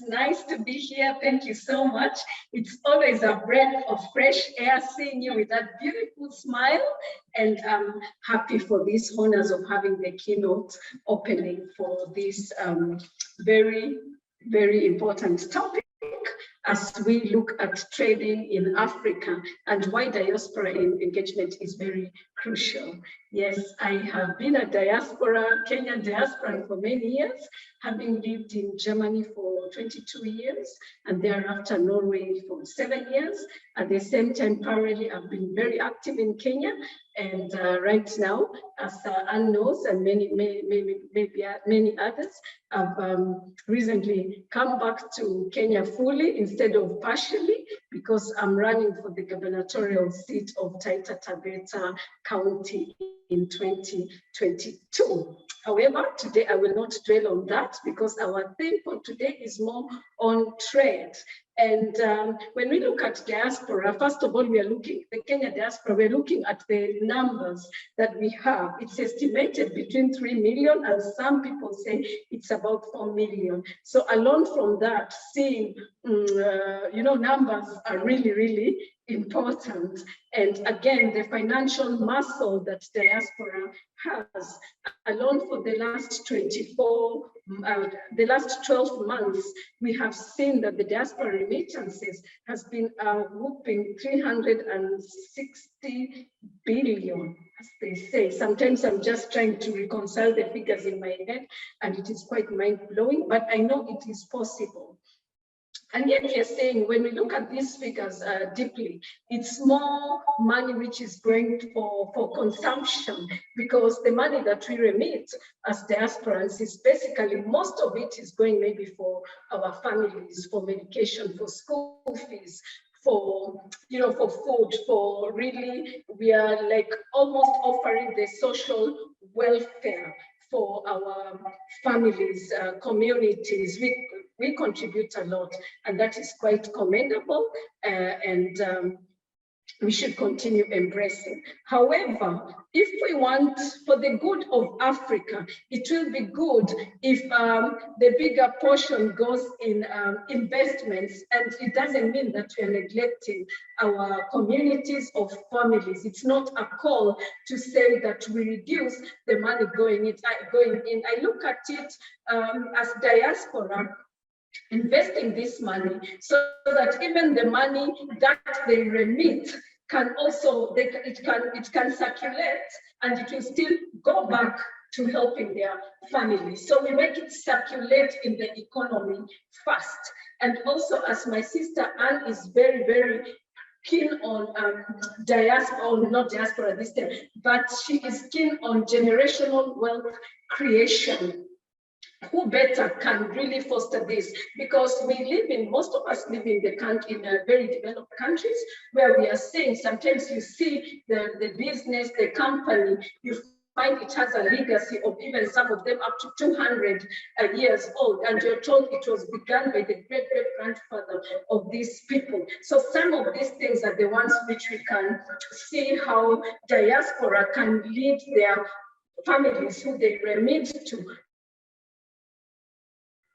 nice to be here. Thank you so much. It's always a breath of fresh air seeing you with that beautiful smile. And I'm happy for these honors of having the keynote opening for this very, very important topic as we look at trading in Africa and why diaspora engagement is very crucial. Yes, I have been a diaspora, Kenyan diaspora for many years, having lived in Germany for 22 years and thereafter Norway for 7 years. At the same time, parallelly, I've been very active in Kenya. And right now, as Anne knows, and many others, I've recently come back to Kenya fully instead of partially, because I'm running for the gubernatorial seat of Taita Taveta County in 2022. However, today I will not dwell on that because our theme for today is more on trade. And when we look at diaspora, first of all, we are looking, the Kenya diaspora, we're looking at the numbers that we have. It's estimated between 3 million and some people say it's about 4 million. So alone from that, seeing, numbers are really, really important. And again, the financial muscle that diaspora has, alone for the last 12 months, we have seen that the diaspora remittances has been a whooping 360 billion, as they say. Sometimes I'm just trying to reconcile the figures in my head, and it is quite mind-blowing, but I know it is possible. And yet you're saying, when we look at these figures deeply, it's more money which is going for consumption, because the money that we remit as diasporans is basically, most of it is going maybe for our families, for medication, for school fees, for food, for really, we are like almost offering the social welfare for our families, communities. We contribute a lot, and that is quite commendable, and we should continue embracing. However, if we want, for the good of Africa, it will be good if the bigger portion goes in investments, and it doesn't mean that we are neglecting our communities of families. It's not a call to say that we reduce the money going in. I look at it as diaspora investing this money so that even the money that they remit can also, it can circulate, and it will still go back to helping their families. So we make it circulate in the economy fast. And also, as my sister Anne is very, very keen on diaspora, or not diaspora this time, but she is keen on generational wealth creation. Who better can really foster this? Because most of us live in the country, in very developed countries, where we are seeing, sometimes you see the business, the company, you find it has a legacy of even some of them up to 200 years old, and you're told it was begun by the great-great-grandfather of these people. So some of these things are the ones which we can see how diaspora can lead their families who they remit to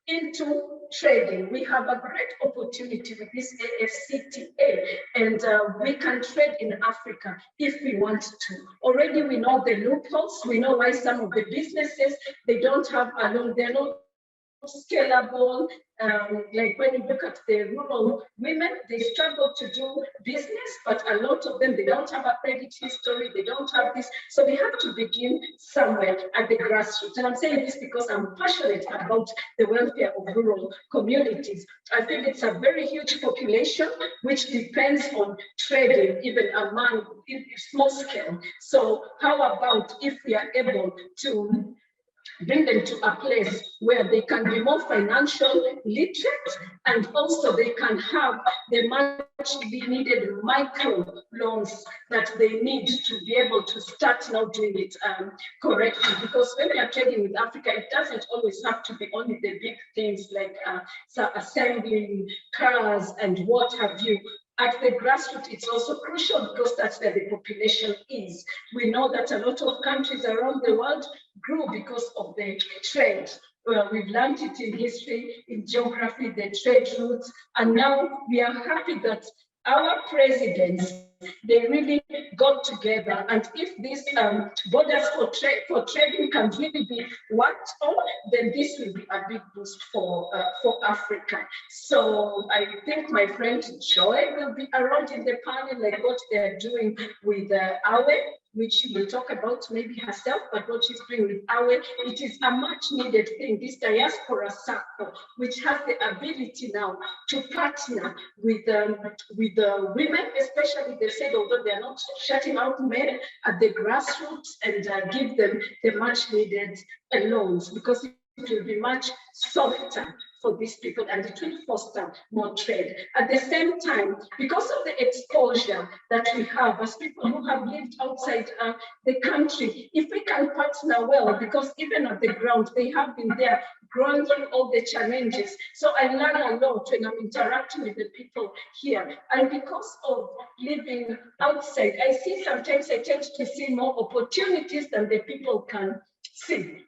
into trading. We have a great opportunity with this AFCTA, and we can trade in Africa if we want to. Already we know the loopholes. We know why some of the businesses, they don't have a loan, they're not scalable. Like when you look at the rural women, they struggle to do business, but a lot of them, they don't have a credit history, they don't have this. So we have to begin somewhere at the grassroots. And I'm saying this because I'm passionate about the welfare of rural communities. I think it's a very huge population which depends on trading, even among small scale. So how about if we are able to bring them to a place where they can be more financially literate, and also they can have the much needed micro loans that they need to be able to start now doing it correctly. Because when we are trading with Africa, it doesn't always have to be only the big things like assembling cars and what have you. At the grassroots, it's also crucial because that's where the population is. We know that a lot of countries around the world grew because of the trade. well, we've learned it in history, in geography, the trade routes, and now we are happy that our presidents, they really got together. And if these borders for trading can really be worked on, then this will be a big boost for Africa. So I think my friend Joy will be around in the panel, like what they're doing with Awe, which she will talk about maybe herself, but what she's doing with Awe, it is a much needed thing, this diaspora circle, which has the ability now to partner with the women, especially they said, although they're not shutting out men at the grassroots, and give them the much needed loans, because it will be much softer for these people, and it will foster more trade. At the same time, because of the exposure that we have as people who have lived outside the country, if we can partner well, because even at the ground, they have been there, growing through all the challenges. So I learn a lot when I'm interacting with the people here. And because of living outside, I tend to see more opportunities than the people can see.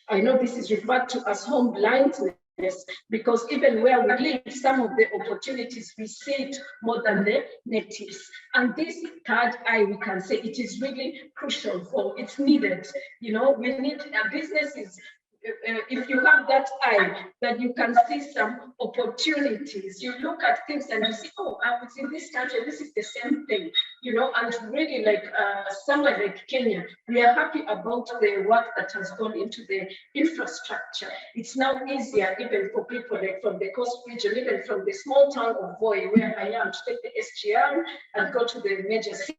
I know this is referred to as home blindness, because even where we live, some of the opportunities we see it more than the natives. And this third eye, we can say it is really crucial for, it's needed. You know, we need a business is, if you have that eye, that you can see some opportunities, you look at things and you see, oh, it's in this country, this is the same thing, you know, and really like somewhere like Kenya, we are happy about the work that has gone into the infrastructure. It's now easier even for people like from the coast region, even from the small town of Voi, where I am, to take the SGR and go to the major city,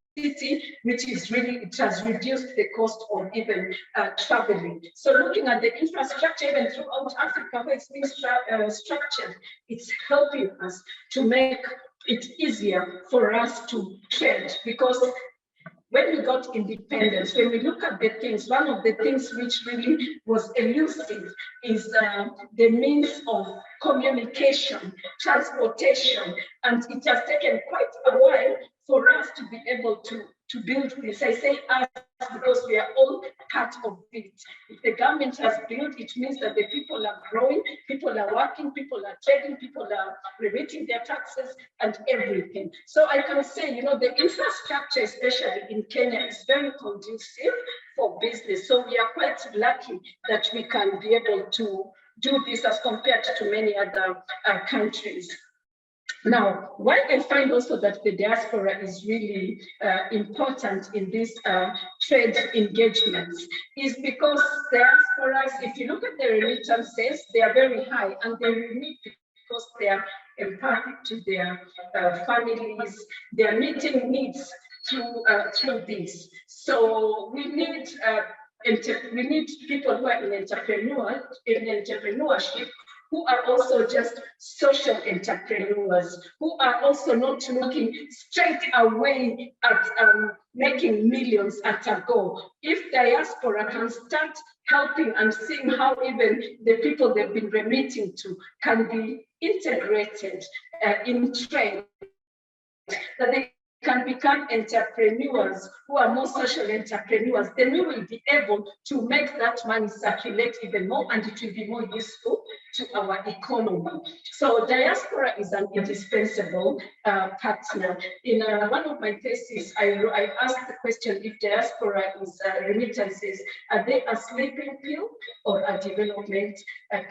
which is really, it has reduced the cost of even traveling. So looking at the infrastructure, even throughout Africa, where it's being structured, it's helping us to make it easier for us to trade, because when we got independence, when we look at the things, one of the things which really was elusive is the means of communication, transportation, and it has taken quite a while for us to be able to build this. I say us because we are all part of it. If the government has built, it means that the people are growing, people are working, people are trading, people are remitting their taxes and everything. So I can say, you know, the infrastructure, especially in Kenya, is very conducive for business. So we are quite lucky that we can be able to do this as compared to many other countries. Now, why I find also that the diaspora is really important in these trade engagements is because diasporas, if you look at the remittances, they are very high, and they remit because they are empathic to their families, they are meeting needs through this. So we need people who are in entrepreneurship, who are also just social entrepreneurs, who are also not looking straight away at making millions at a go. If diaspora can start helping and seeing how even the people they've been remitting to can be integrated in trade, that they can become entrepreneurs who are more social entrepreneurs, then we will be able to make that money circulate even more, and it will be more useful to our economy. So diaspora is an indispensable partner. In one of my theses, I asked the question if diaspora is remittances, are they a sleeping pill or a development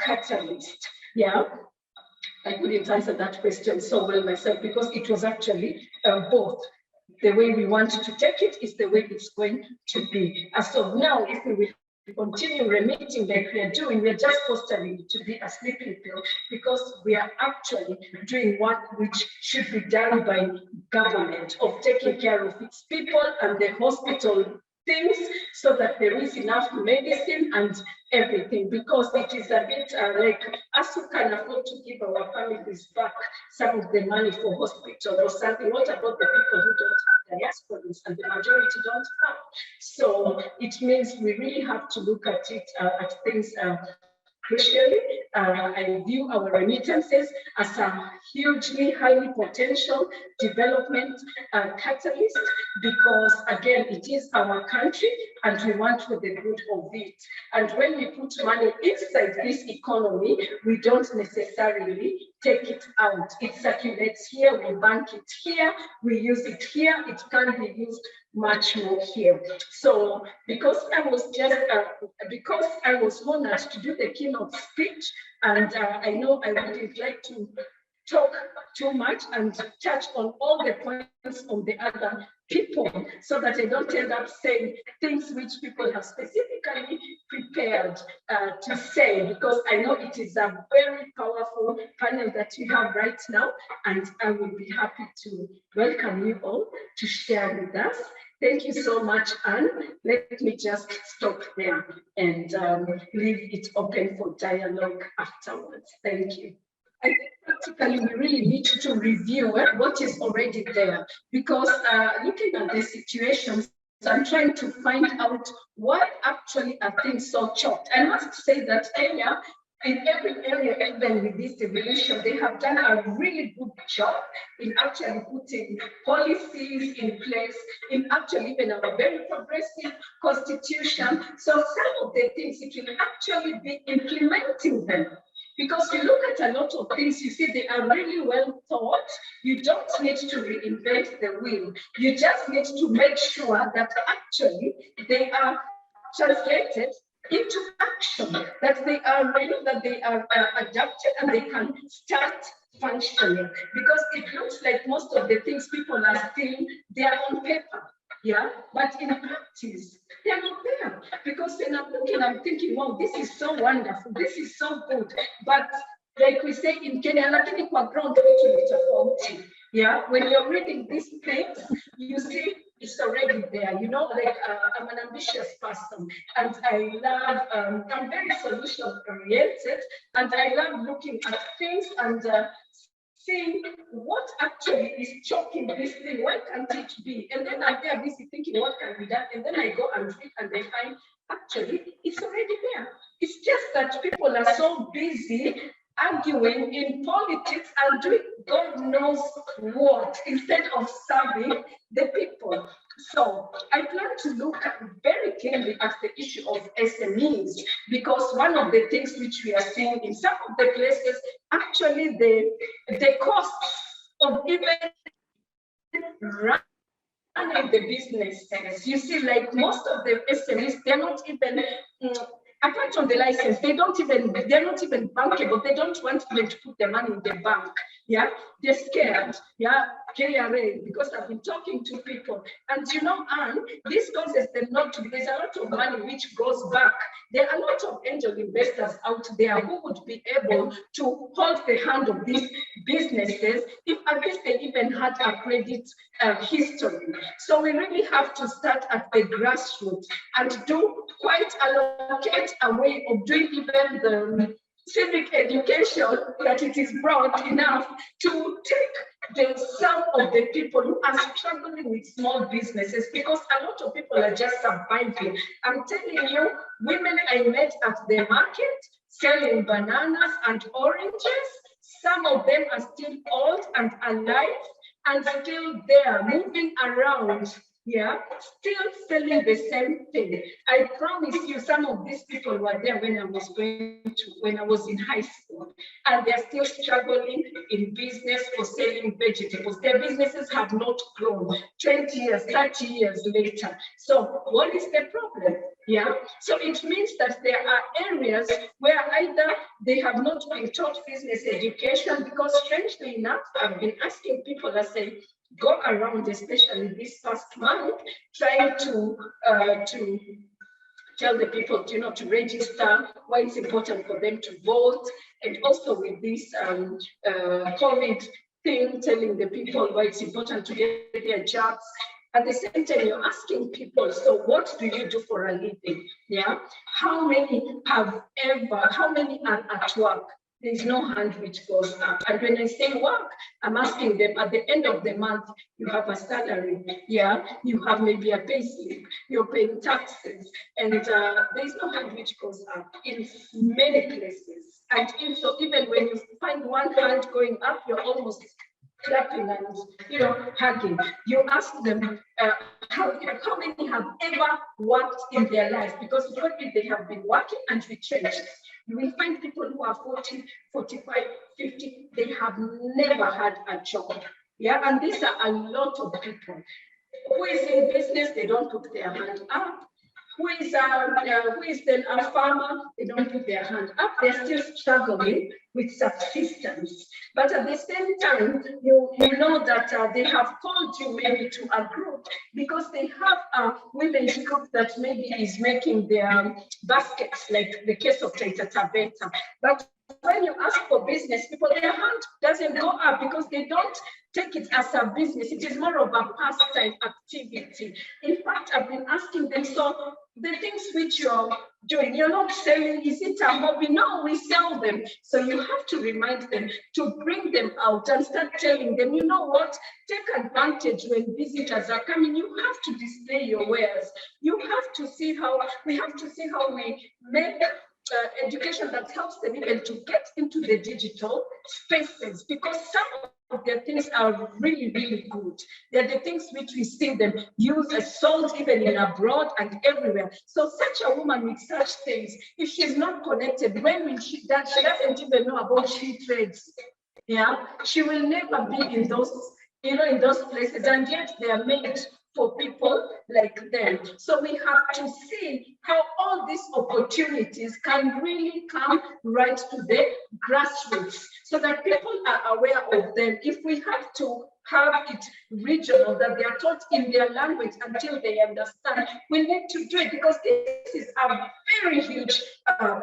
catalyst? Yeah. I couldn't answer that question so well myself, because it was actually both. The way we want to take it is the way it's going to be. As of now, if we will continue remitting like we are doing, we are just fostering it to be a sleeping pill, because we are actually doing work which should be done by government, of taking care of its people and the hospital things, so that there is enough medicine and everything, because it is a bit like us who can afford to give our families back some of the money for hospital or something. What about the people who don't have diasporas, and the majority don't have? So it means we really have to look at it, at things Crucially, I view our remittances as a hugely, highly potential development catalyst because, again, it is our country and we want for the good of it. And when we put money inside this economy, we don't necessarily take it out. It circulates here, we bank it here, we use it here, it can be used much more here. So because I was honored to do the keynote speech, and I know I wouldn't like to talk too much and touch on all the points of the other people so that I don't end up saying things which people have specifically prepared to say, because I know it is a very powerful panel that we have right now, and I will be happy to welcome you all to share with us. Thank you so much, Anne. Let me just stop there and leave it open for dialogue afterwards. Thank you. I think practically we really need to review what is already there, because looking at the situations, I'm trying to find out why actually are things so choked. I must say that Kenya, in every area, even with this evolution, they have done a really good job in actually putting policies in place, in actually even a very progressive constitution. So some of the things, it will actually be implementing them. Because you look at a lot of things, you see they are really well thought. You don't need to reinvent the wheel. You just need to make sure that actually they are translated into action, that they are ready, that they are adapted, and they can start functioning. Because it looks like most of the things people are still, they are on paper. Yeah, but in practice, they're not there. Because when I'm looking, I'm thinking, wow, this is so wonderful, this is so good. But like we say in Kenya, lakini kwa ground it's tofauti. Yeah, when you're reading these things, you see it's already there. You know, like I'm an ambitious person, and I love, I'm very solution oriented, and I love looking at things and seeing what actually is choking this thing, why can't it be? And then I'm there busy thinking what can be done, and then I go and read and I find actually it's already there. It's just that people are so busy arguing in politics and doing God knows what instead of serving the people. So I plan to look very clearly at the issue of SMEs, because one of the things which we are seeing in some of the places, actually the costs of even running the businesses, you see, like most of the SMEs, they're not even apart from the license, they're not even bankable. They don't want even to put their money in the bank. Yeah, they're scared. Yeah, KRA, because I've been talking to people, and you know, Anne, this causes them not to. There's a lot of money which goes back. There are a lot of angel investors out there who would be able to hold the hand of these businesses if at least they even had a credit history. So we really have to start at the grassroots and do allocate a way of doing even the civic education that it is broad enough to take some of the people who are struggling with small businesses, because a lot of people are just surviving. I'm telling you, women I met at the market selling bananas and oranges, some of them are still old and alive and still there moving around. Yeah, still selling the same thing. I promise you, some of these people were there when I was in high school, and they're still struggling in business for selling vegetables. Their businesses have not grown 20 years, 30 years later. So what is the problem? Yeah, so it means that there are areas where either they have not been taught business education, because strangely enough, I've been asking people, I say, go around, especially this past month, trying to tell the people, you know, to register, why it's important for them to vote, and also with this COVID thing, telling the people why it's important to get their jobs. At the same time, you're asking people, so what do you do for a living? Yeah, how many are at work? there's no hand which goes up. And when I say work, I'm asking them at the end of the month, you have a salary, yeah, you have maybe a pay slip, you're paying taxes, and there's no hand which goes up in many places. And so even when you find one hand going up, you're almost clapping and hugging. You ask them how many have ever worked in their life, because probably they have been working and we changed. You will find people who are 40, 45, 50, they have never had a job. Yeah, and these are a lot of people. Who is in business, they don't put their hand up. Who is then a farmer, they don't put their hand up. They're still struggling with subsistence. But at the same time, you know that they have called you maybe to a group because they have a women's group that maybe is making their baskets, like the case of Taita Taveta. But when you ask for business, people, their hand doesn't go up because they don't take it as a business. It is more of a pastime activity. In fact, I've been asking them, so the things which you're doing, you're not selling, is it a hobby? No, we sell them. So you have to remind them to bring them out and start telling them, you know what, take advantage when visitors are coming. You have to display your wares. You have to see how, we have to see how we make education that helps them even to get into the digital spaces, because some of their things are really, really good. They're the things which we see them use as sold even in abroad and everywhere. So such a woman with such things, if she's not connected, when will she, that she doesn't even know about she trades, yeah, she will never be in those, in those places, and yet they are made for people like them. So we have to see how all these opportunities can really come right to the grassroots so that people are aware of them. If we have to have it regional, that they are taught in their language until they understand, we need to do it, because this is a very huge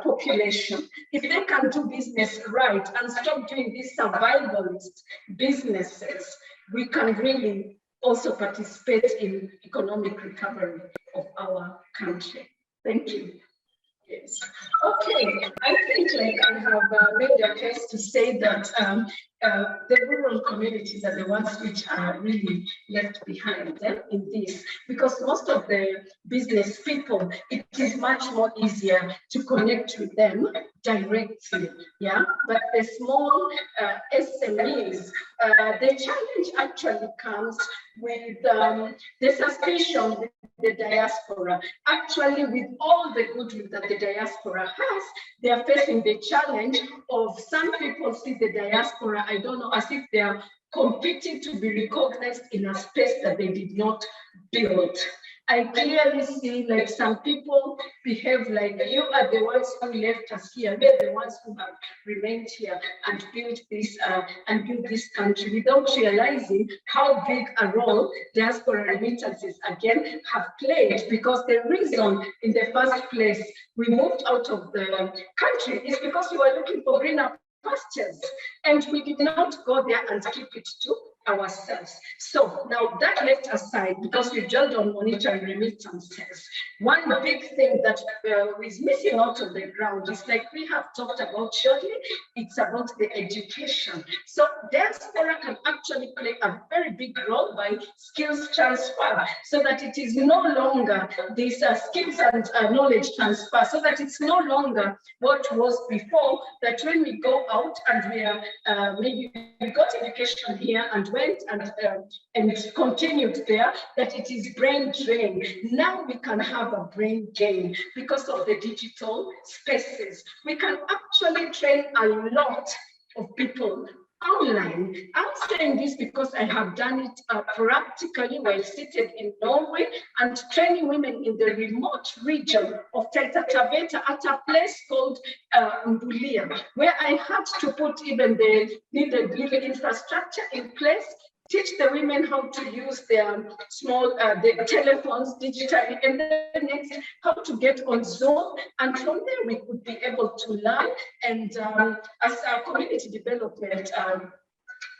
population. If they can do business right and stop doing these survivalist businesses, we can really also participate in economic recovery of our country. Thank you. Yes. Okay, I think I have made a case to say that the rural communities are the ones which are really left behind in this, because most of the business people, it is much more easier to connect with them directly, yeah. But the small SMEs, the challenge actually comes with the suspicion with the diaspora. Actually, with all the goodwill that the diaspora has, they are facing the challenge of some people see the diaspora, I don't know, as if they are competing to be recognized in a space that they did not build. I clearly see some people behave like you are the ones who left us here. We're the ones who have remained here and built this country without realizing how big a role diaspora remittances again have played. Because the reason in the first place we moved out of the country is because we were looking for greener pastures, and we did not go there and keep it to ourselves. So now that left aside, because we dwelled on monetary remittances, one big thing that is missing out of the ground is, like we have talked about shortly, it's about the education. So diaspora can actually play a very big role by skills transfer, so that it is no longer these skills and knowledge transfer, so that it's no longer what was before, that when we go out and we are maybe we got education here and went and continued there, that it is brain drain. Now we can have a brain gain because of the digital spaces. We can actually train a lot of people online. I'm saying this because I have done it practically while seated in Norway and training women in the remote region of Taita Taveta at a place called Mbulia, where I had to put even the needed legal infrastructure in place, teach the women how to use their small the telephones digitally, and then next how to get on Zoom, and from there we could be able to learn. And as a community development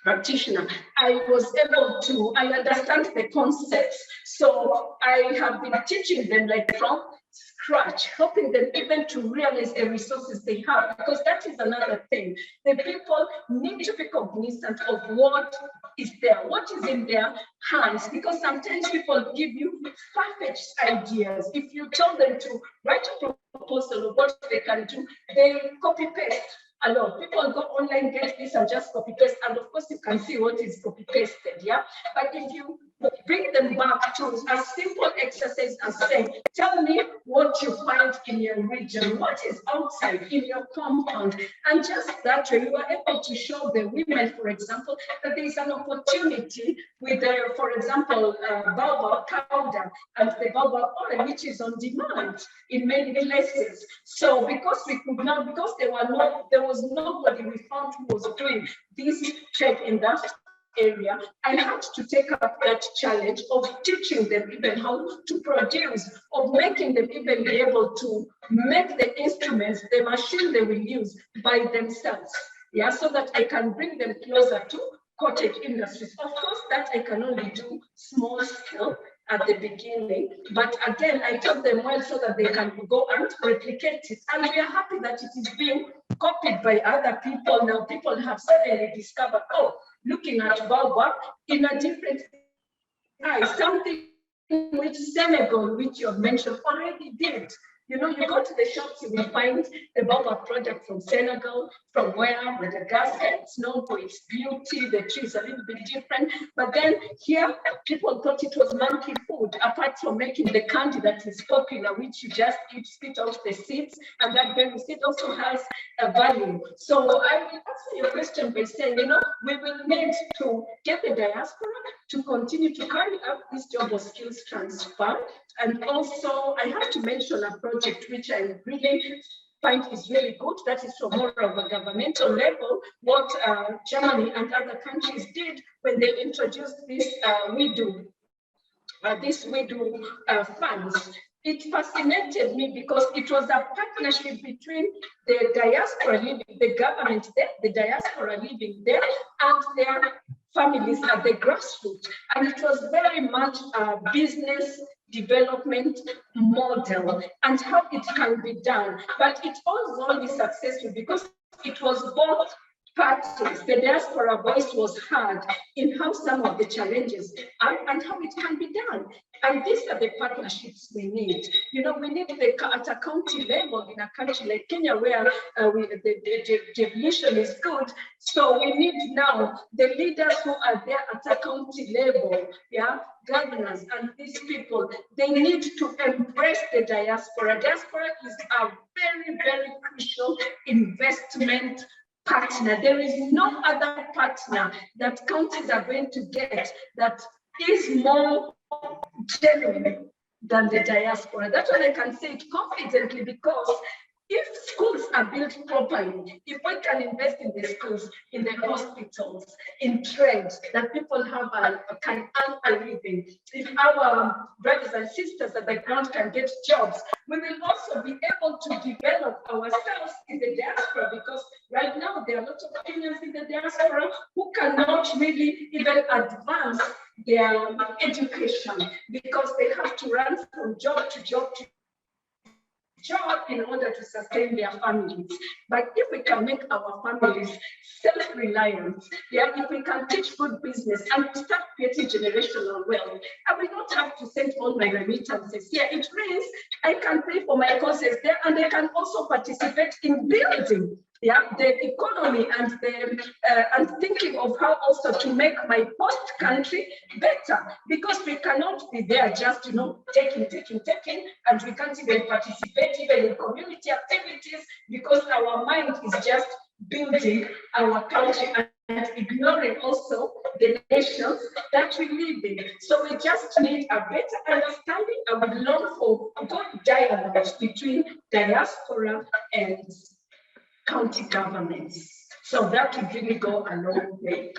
practitioner, I was able to, I understand the concepts. So I have been teaching them from scratch, helping them even to realize the resources they have, because that is another thing. The people need to be cognizant of what is there, what is in their hands, because sometimes people give you far-fetched ideas. If you tell them to write a proposal of what they can do, they copy-paste. A lot. People go online, get this and just copy-paste, and of course you can see what is copy-pasted, yeah? But if you bring them back to a simple exercise as saying, tell me what you find in your region, what is outside in your compound, and just that way you are able to show the women, for example, that there is an opportunity with, for example, baobab powder and the baobab oil, which is on demand in many places. So because we could not, because there was nobody we found who was doing this trade in that area, I had to take up that challenge of teaching them even how to produce, of making them even be able to make the instruments, the machine they will use by themselves, yeah, so that I can bring them closer to cottage industries. Of course, that I can only do small scale at the beginning, but again, I taught them well so that they can go and replicate it, and we are happy that it is being copied by other people. Now people have suddenly discovered, oh, looking at baobab in a different eye, something which Senegal, which you have mentioned, already did. You know, you go to the shops, you will find the baobab product from Senegal, from where Madagascar, it's known for its beauty, the tree is a little bit different. But then here, people thought it was monkey food, apart from making the candy that is popular, which you just eat, spit out the seeds, and that very seed also has a value. So I will answer your question by saying, you know, we will need to get the diaspora to continue to carry out this job of skills transfer. And also, I have to mention a project which I really find is really good. That is from more of a governmental level, what Germany and other countries did when they introduced this WIDO funds. It fascinated me because it was a partnership between the diaspora living, the government there, the diaspora living there, and their families at the grassroots. And it was very much a business development model and how it can be done. But it was only successful because it was both parties. The diaspora voice was heard in how some of the challenges are and how it can be done. And these are the partnerships we need. You know, we need at a county level in a country like Kenya, where the devolution is good. So we need now the leaders who are there at a county level, yeah, governors and these people, they need to embrace the diaspora. Diaspora is a very, very crucial investment partner. There is no other partner that counties are going to get that is more genuine than the diaspora. That's what I can say it confidently, because if schools are built properly, if we can invest in the schools, in the hospitals, in trades, that people have can earn a living, if our brothers and sisters at the ground can get jobs, we will also be able to develop ourselves in the diaspora, because right now there are lots of Kenyans in the diaspora who cannot really even advance their education because they have to run from job to job in order to sustain their families. But if we can make our families self-reliant, yeah, if we can teach good business and start creating generational wealth, I will not have to send all my remittances here. It means I can pay for my courses there, and I can also participate in building, yeah, the economy and the and thinking of how also to make my host country better, because we cannot be there just, you know, taking, and we can't even participate even in community activities because our mind is just building our country and ignoring also the nations that we live in. So we just need a better understanding. I would long for good dialogue between diaspora and county governments. So that would really go a long way.